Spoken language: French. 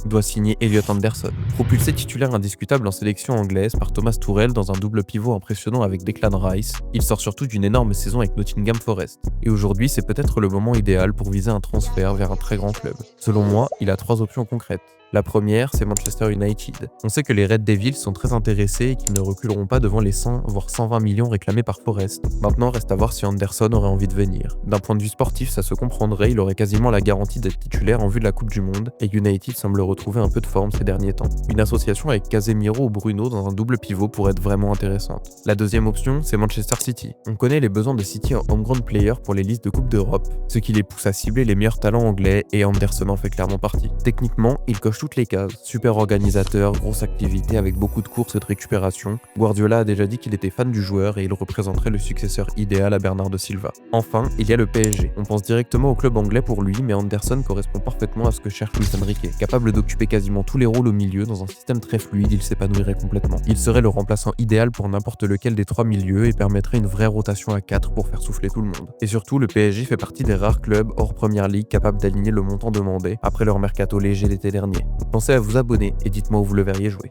ou doit signer Elliot Anderson. Propulsé titulaire indiscutable en sélection anglaise par Thomas Tuchel dans un double pivot impressionnant avec Declan Rice, il sort surtout d'une énorme saison avec Nottingham Forest. Et aujourd'hui, c'est peut-être le moment idéal pour viser un transfert vers un très grand club. Selon moi, il a 3 options concrètes. La première, c'est Manchester United. On sait que les Red Devils sont très intéressés et qu'ils ne reculeront pas devant les 100 voire 120 millions réclamés par Forest. Maintenant, reste à voir si Anderson aurait envie de venir. D'un point de vue sportif, ça se comprendrait, il aurait quasiment la garantie d'être titulaire en vue de la Coupe du Monde, et United semble retrouver un peu de forme ces derniers temps. Une association avec Casemiro ou Bruno dans un double pivot pourrait être vraiment intéressante. La deuxième option, c'est Manchester City. On connaît les besoins de City en homegrown player pour les listes de Coupe d'Europe, ce qui les pousse à cibler les meilleurs talents anglais, et Anderson en fait clairement partie. Techniquement, il coche toutes les cases. Super organisateur, grosse activité avec beaucoup de courses et de récupération. Guardiola a déjà dit qu'il était fan du joueur et il représenterait le successeur idéal à Bernardo Silva. Enfin, il y a le PSG. On pense directement au club anglais pour lui, mais Anderson correspond parfaitement à ce que cherche Luis Enrique. Capable d'occuper quasiment tous les rôles au milieu, dans un système très fluide, il s'épanouirait complètement. Il serait le remplaçant idéal pour n'importe lequel des 3 milieux et permettrait une vraie rotation à 4 pour faire souffler tout le monde. Et surtout, le PSG fait partie des rares clubs hors Première Ligue capables d'aligner le montant demandé après leur mercato léger l'été dernier. Pensez à vous abonner et dites-moi où vous le verriez jouer.